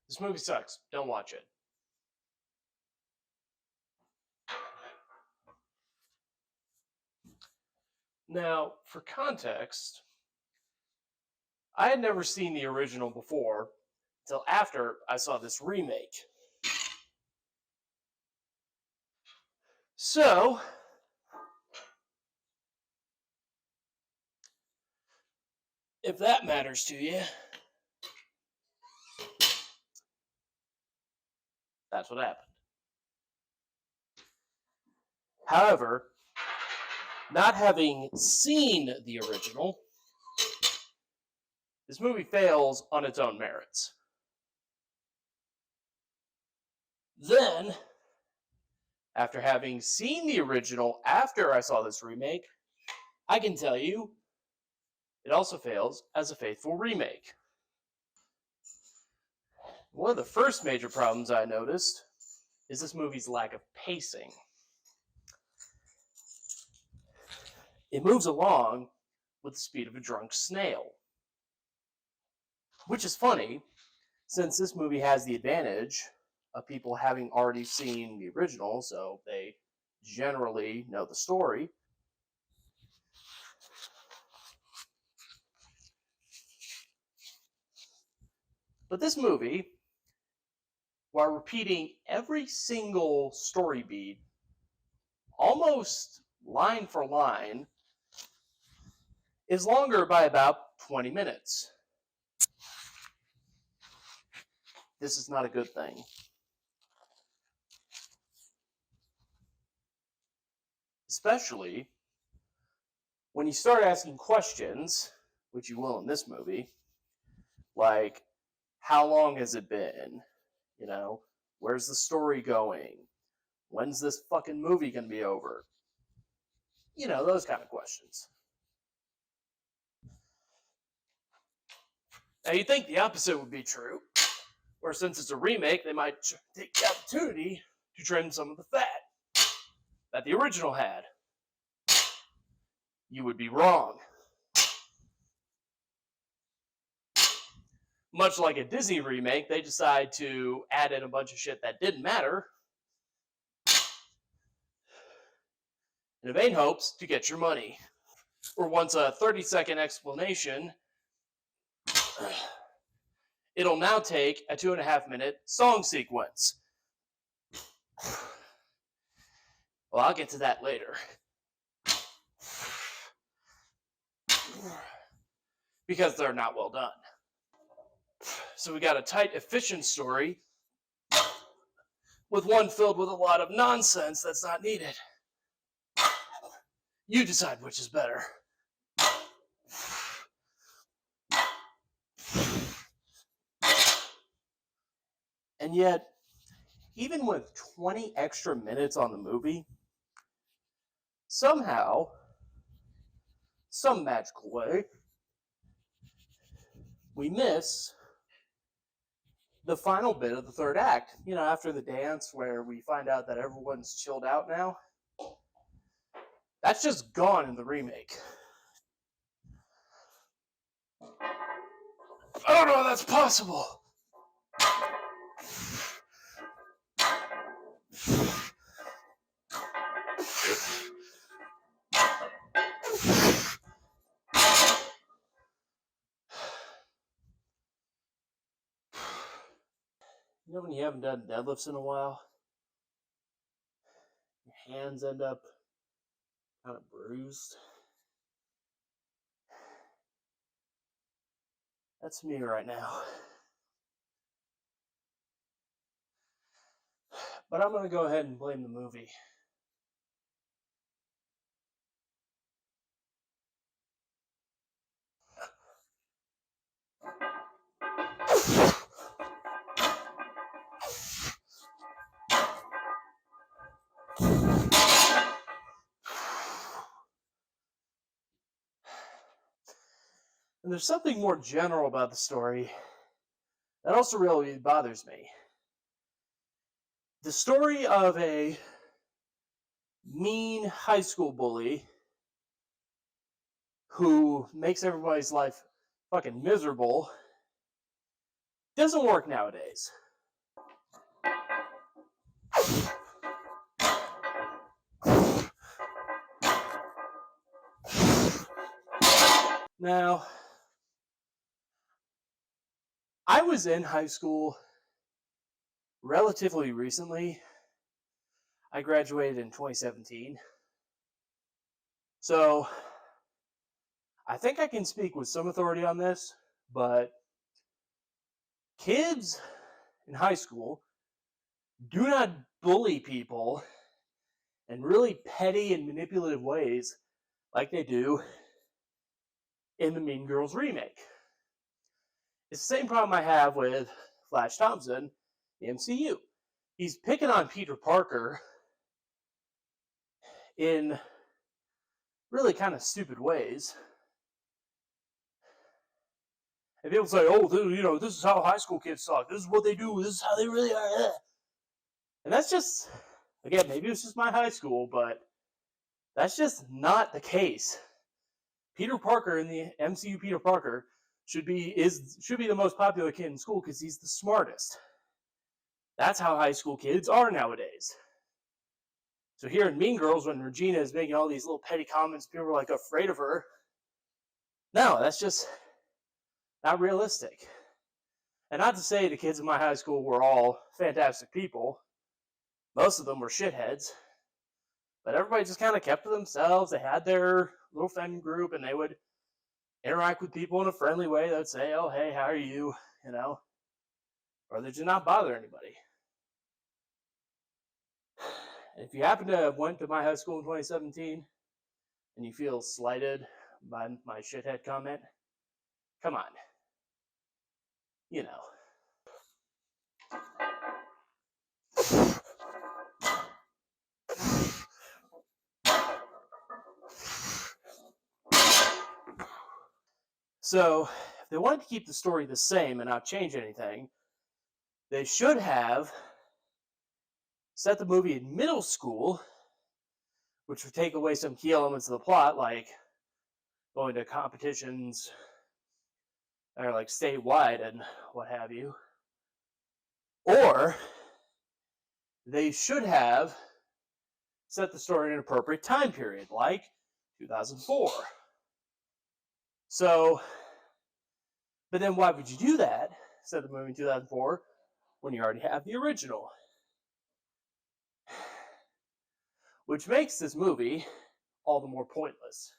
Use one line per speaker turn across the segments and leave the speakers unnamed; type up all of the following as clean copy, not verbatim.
This movie sucks. Don't watch it. Now, for context, I had never seen the original before until after I saw this remake. So, if that matters to you, that's what happened. However, not having seen the original, this movie fails on its own merits. Then, after having seen the original after I saw this remake, I can tell you it also fails as a faithful remake. One of the first major problems I noticed is this movie's lack of pacing. It moves along with the speed of a drunk snail. Which is funny, since this movie has the advantage of people having already seen the original, so they generally know the story. But this movie, while repeating every single story beat, almost line for line, is longer by about 20 minutes. This is not a good thing. Especially when you start asking questions, which you will in this movie, like, how long has it been? You know, where's the story going? When's this fucking movie gonna be over? You know, those kind of questions. Now, you'd think the opposite would be true, where since it's a remake, they might take the opportunity to trim some of the fat that the original had. You would be wrong. Much like a Disney remake, they decide to add in a bunch of shit that didn't matter in vain hopes to get your money. Or once a 30-second explanation, it'll now take a 2.5-minute song sequence. Well, I'll get to that later. Because they're not well done. So we got a tight, efficient story with one filled with a lot of nonsense that's not needed. You decide which is better. And yet, even with 20 extra minutes on the movie, somehow, some magical way, we miss the final bit of the third act. You know, after the dance where we find out that everyone's chilled out now. That's just gone in the remake. I don't know how that's possible. You know when you haven't done deadlifts in a while? Your hands end up kind of bruised. That's me right now. But I'm going to go ahead and blame the movie. And there's something more general about the story that also really bothers me. The story of a mean high school bully who makes everybody's life fucking miserable Doesn't work nowadays. Now, I was in high school relatively recently. I graduated in 2017. So, I think I can speak with some authority on this, but kids in high school do not bully people in really petty and manipulative ways like they do in the Mean Girls remake. It's the same problem I have with Flash Thompson, the MCU. He's picking on Peter Parker in really kind of stupid ways. And people say, oh, this is how high school kids talk. This is what they do. This is how they really are. And that's just, again, maybe it's just my high school, but that's just not the case. Peter Parker in the MCU, Peter Parker should be the most popular kid in school because he's the smartest. That's how high school kids are nowadays. So here in Mean Girls, when Regina is making all these little petty comments, people are like afraid of her. No, that's just not realistic. And not to say the kids in my high school were all fantastic people. Most of them were shitheads. But everybody just kind of kept to themselves. They had their little femme group, and they would interact with people in a friendly way. They would say, oh, hey, how are you? You know? Or they did not bother anybody. And if you happen to have went to my high school in 2017 and you feel slighted by my shithead comment, come on. You know. So, if they wanted to keep the story the same and not change anything, they should have set the movie in middle school, which would take away some key elements of the plot, like going to competitions that are like statewide and what have you. Or they should have set the story in an appropriate time period, like 2004. So, but then why would you do that, set the movie in 2004, when you already have the original? Which makes this movie all the more pointless.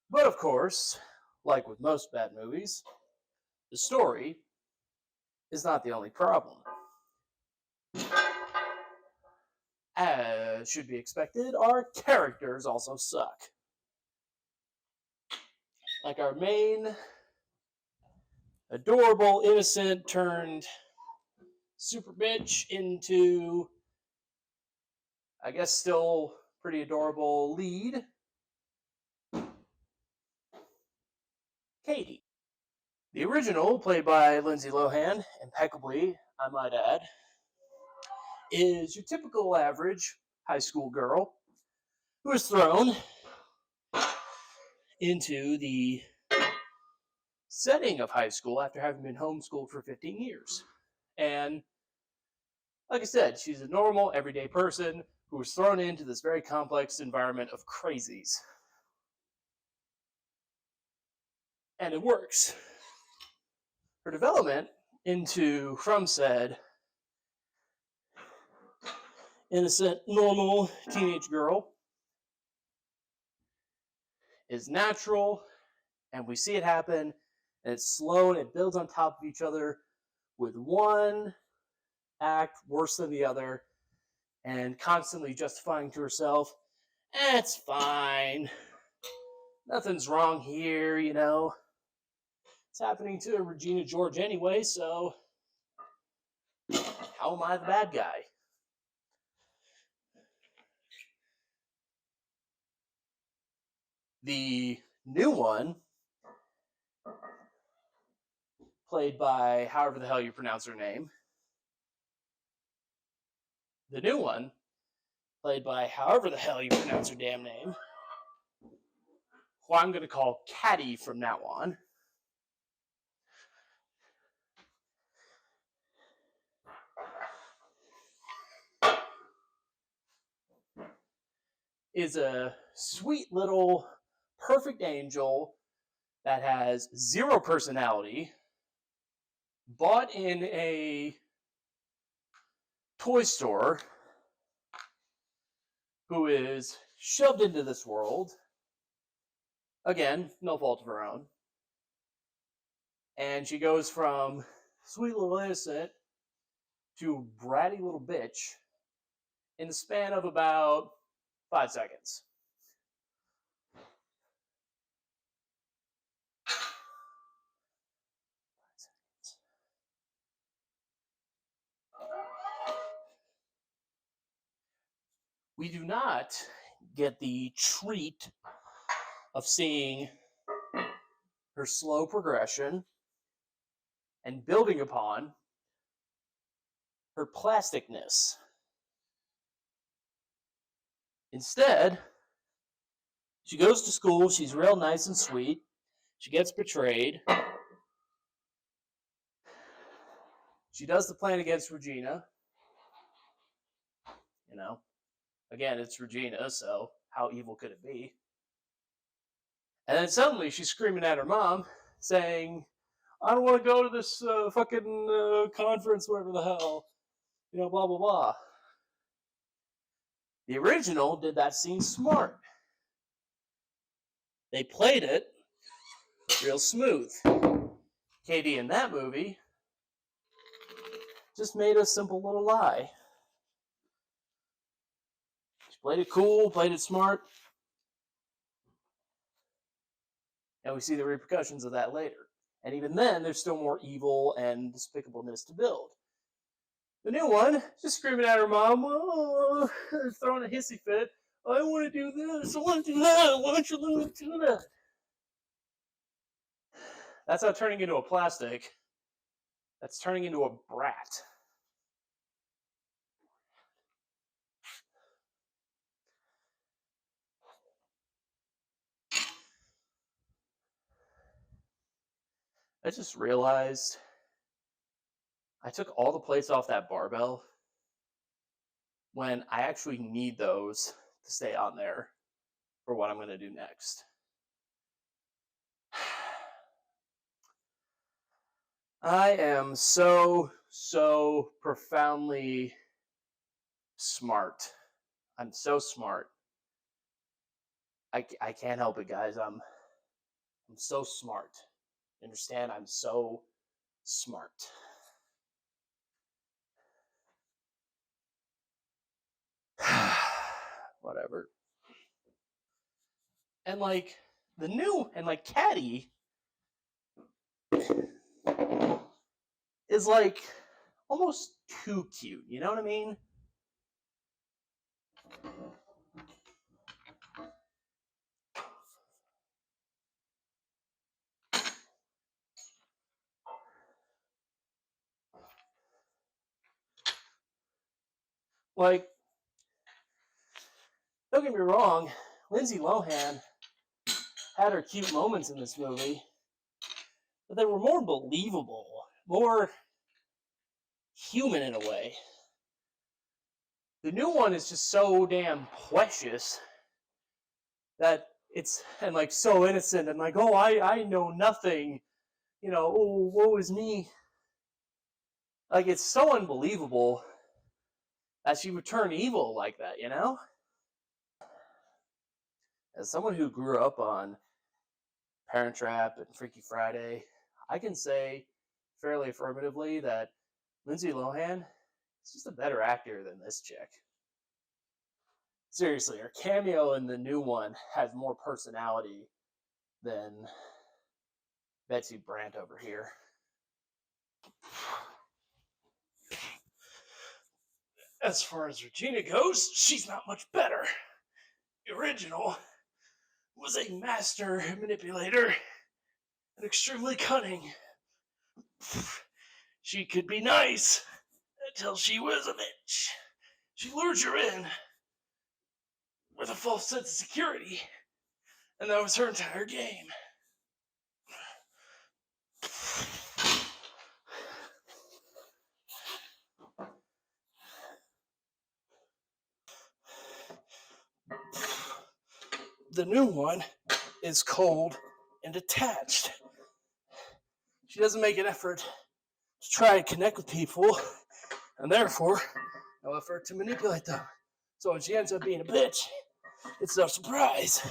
But of course, like with most bad movies, the story is not the only problem. As should be expected, our characters also suck. Like our main adorable, innocent turned super bitch into, I guess, still pretty adorable lead, Katie. The original, played by Lindsay Lohan, impeccably, I might add, is your typical average high school girl who is thrown into the setting of high school after having been homeschooled for 15 years. And like I said, she's a normal, everyday person who was thrown into this very complex environment of crazies. And it works. Her development from said innocent, normal teenage girl is natural, and we see it happen, and it's slow, and it builds on top of each other with one act worse than the other, and constantly justifying to herself, it's fine. Nothing's wrong here, you know. It's happening to Regina George anyway, so how am I the bad guy? The new one, played by however the hell you pronounce her name. The new one, played by however the hell you pronounce her damn name, who I'm going to call Caddy from now on. is a sweet little perfect angel that has zero personality, bought in a toy store, who is shoved into this world. Again, no fault of her own. And she goes from sweet little innocent to bratty little bitch in the span of about 5 seconds. We do not get the treat of seeing her slow progression and building upon her plasticness. Instead, she goes to school, she's real nice and sweet, she gets betrayed, she does the plan against Regina, you know. Again, it's Regina, so how evil could it be? And then suddenly she's screaming at her mom, saying, I don't want to go to this fucking conference, whatever the hell, blah, blah, blah. The original did that scene smart. They played it real smooth. Katie in that movie just made a simple little lie. She played it cool, played it smart, and we see the repercussions of that later. And even then, there's still more evil and despicableness to build. The new one, just screaming at her mom, throwing a hissy fit. I want to do this, I want to do that, why don't you let me do that? That's not turning into a plastic. That's turning into a brat. I just realized I took all the plates off that barbell when I actually need those to stay on there for what I'm going to do next. I am so profoundly smart. I'm so smart. I can't help it, guys. I'm so smart. Understand? I'm so smart. Whatever. And like the new and like Caddy is like almost too cute. You know what I mean? Like, don't get me wrong, Lindsay Lohan had her cute moments in this movie, but they were more believable, more human in a way. The new one is just so damn precious that it's, and like so innocent, and like, oh, I know nothing, oh, woe is me. Like, it's so unbelievable that she would turn evil like that, As someone who grew up on Parent Trap and Freaky Friday, I can say fairly affirmatively that Lindsay Lohan is just a better actor than this chick. Seriously, her cameo in the new one has more personality than Betsy Brandt over here. As far as Regina goes, she's not much better. The original was a master manipulator and extremely cunning. She could be nice until she was a bitch. She lured you in with a false sense of security, and that was her entire game. the new one is cold and detached. She doesn't make an effort to try and connect with people, and therefore, no effort to manipulate them. So when she ends up being a bitch, it's no surprise.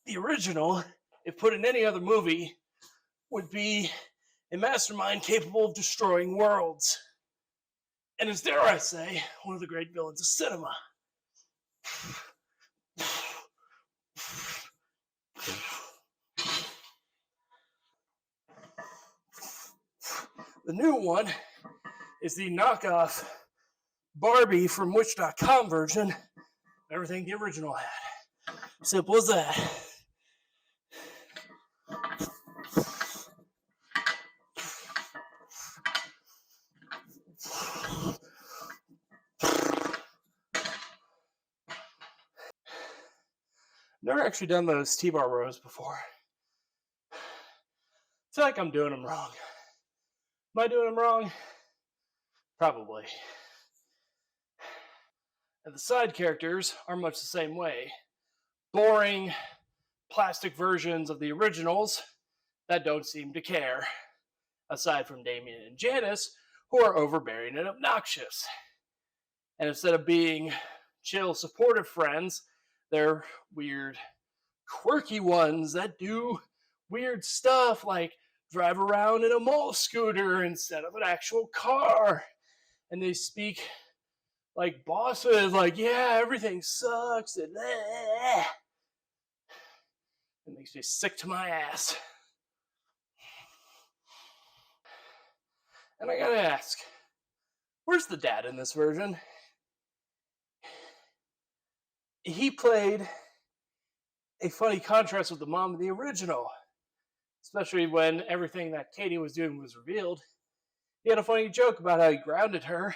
The original, if put in any other movie, would be a mastermind capable of destroying worlds. And is, dare I say, one of the great villains of cinema. The new one is the knockoff Barbie from Witch.com version of everything the original had. Simple as that. Never actually done those T-bar rows before. I feel like I'm doing them wrong. Am I doing them wrong? Probably. And the side characters are much the same way. Boring, plastic versions of the originals that don't seem to care. Aside from Damien and Janice, who are overbearing and obnoxious. And instead of being chill, supportive friends, they're weird, quirky ones that do weird stuff like drive around in a mall scooter instead of an actual car. And they speak like bosses, like, yeah, everything sucks. And it makes me sick to my ass. And I gotta ask, where's the dad in this version? He played a funny contrast with the mom in the original, especially when everything that Katie was doing was revealed. He had a funny joke about how he grounded her,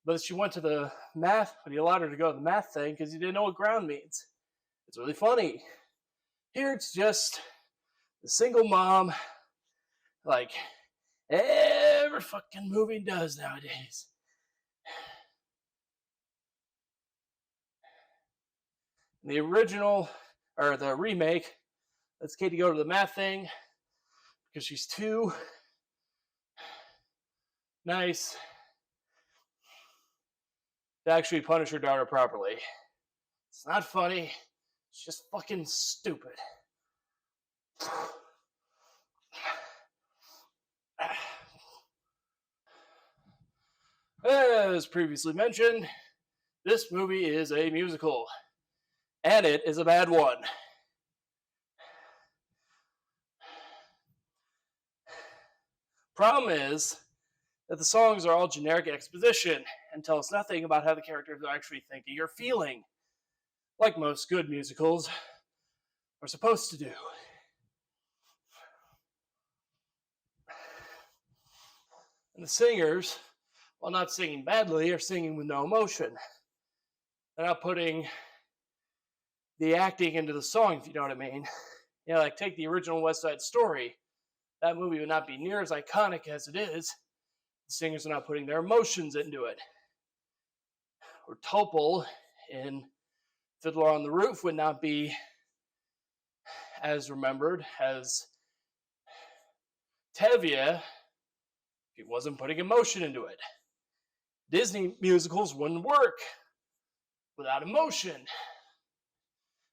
but she went to the math, but he allowed her to go to the math thing because he didn't know what ground means. It's really funny. Here it's just the single mom, like every fucking movie does nowadays. The original, or the remake, lets Katie go to the math thing because she's too nice to actually punish her daughter properly. It's not funny. It's just fucking stupid. As previously mentioned, this movie is a musical, and it is a bad one. Problem is that the songs are all generic exposition and tell us nothing about how the characters are actually thinking or feeling, like most good musicals are supposed to do. And the singers, while not singing badly, are singing with no emotion. They're not putting the acting into the song, if you know what I mean. You know, like take the original West Side Story. That movie would not be near as iconic as it is. The singers are not putting their emotions into it. Or Topol in Fiddler on the Roof would not be as remembered as Tevye if he wasn't putting emotion into it. Disney musicals wouldn't work without emotion.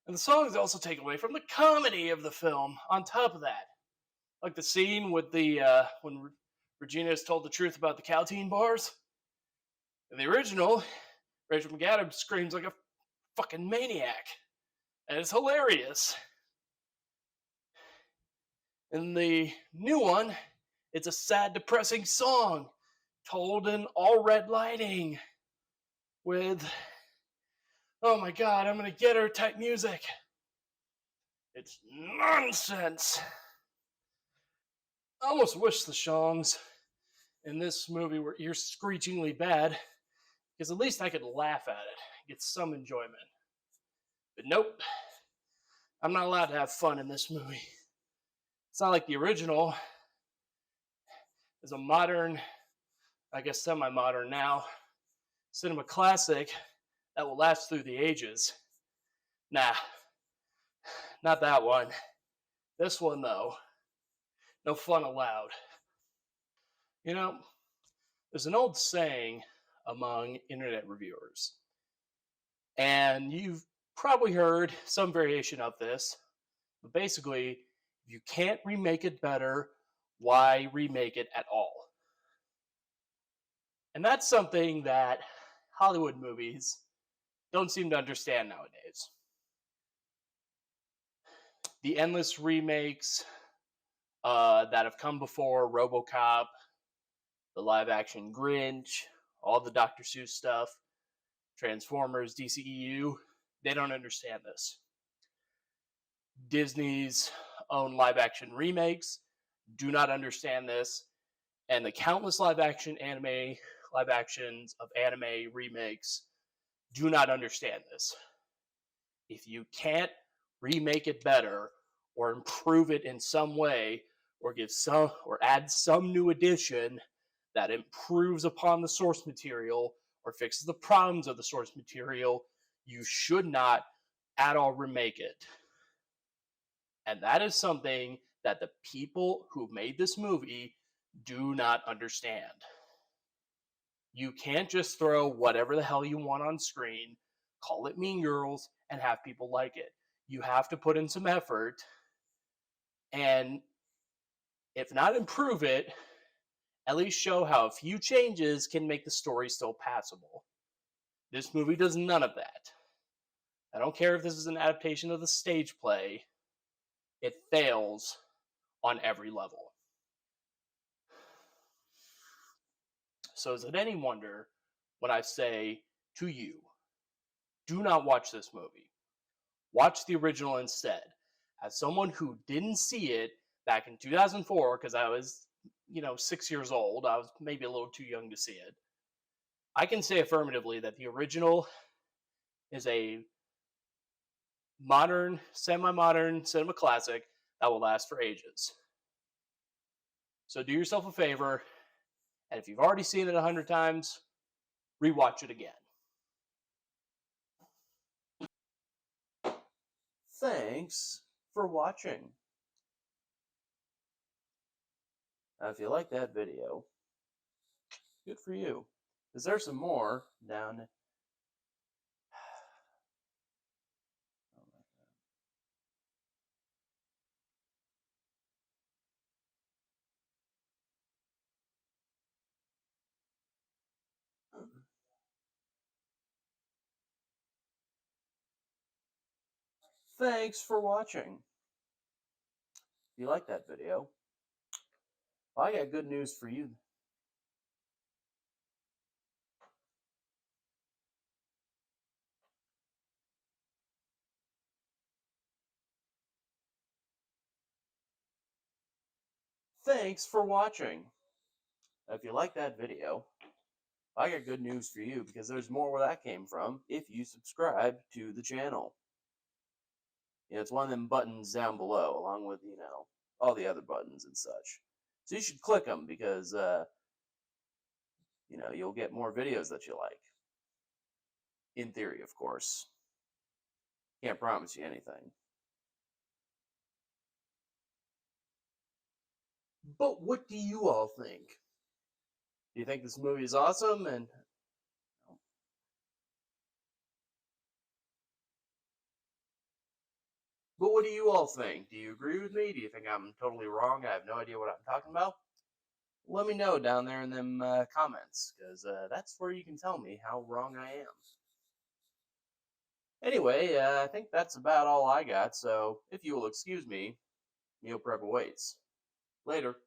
And the songs also take away from the comedy of the film on top of that. Like the scene with the when Regina is told the truth about the Caltine bars. In the original, Rachel McAdams screams like a fucking maniac. And it's hilarious. In the new one, it's a sad, depressing song told in all red lighting with, oh my god, I'm gonna get her type music. It's nonsense. I almost wish the songs in this movie were ear screechingly bad, because at least I could laugh at it, get some enjoyment. But nope, I'm not allowed to have fun in this movie. It's not like the original is a modern, I guess semi-modern now, cinema classic that will last through the ages. Nah, not that one. This one, though, no fun allowed. You know, there's an old saying among internet reviewers, and you've probably heard some variation of this, but basically, if you can't remake it better, why remake it at all? And that's something that Hollywood movies don't seem to understand nowadays. The endless remakes that have come before RoboCop, the live action Grinch, all the Dr. Seuss stuff, Transformers, DCEU, they don't understand this. Disney's own live action remakes do not understand this, and the countless live actions of anime remakes do not understand this. If you can't remake it better or improve it in some way or add some new addition that improves upon the source material or fixes the problems of the source material, you should not at all remake it. And that is something that the people who made this movie do not understand. You can't just throw whatever the hell you want on screen, call it Mean Girls, and have people like it. You have to put in some effort, and if not improve it, at least show how a few changes can make the story still passable. This movie does none of that. I don't care if this is an adaptation of the stage play, it fails on every level. So is it any wonder when I say to you, do not watch this movie. Watch the original instead. As someone who didn't see it back in 2004, because I was, 6 years old, I was maybe a little too young to see it, I can say affirmatively that the original is a modern, semi-modern cinema classic that will last for ages. So do yourself a favor, and if you've already seen it 100 times, rewatch it again. Thanks for watching. Now, if you like that video, good for you. Because there's some more down. Thanks for watching. If you like that video, well, I got good news for you. Thanks for watching. If you like that video, I got good news for you because there's more where that came from if you subscribe to the channel. It's one of them buttons down below, along with, all the other buttons and such. So you should click them because, you'll get more videos that you like. In theory, of course. Can't promise you anything. But what do you all think? Do you think this movie is awesome? But what do you all think? Do you agree with me? Do you think I'm totally wrong? I have no idea what I'm talking about? Let me know down there in them comments, because that's where you can tell me how wrong I am. Anyway, I think that's about all I got, so if you will excuse me, meal prep awaits. Later.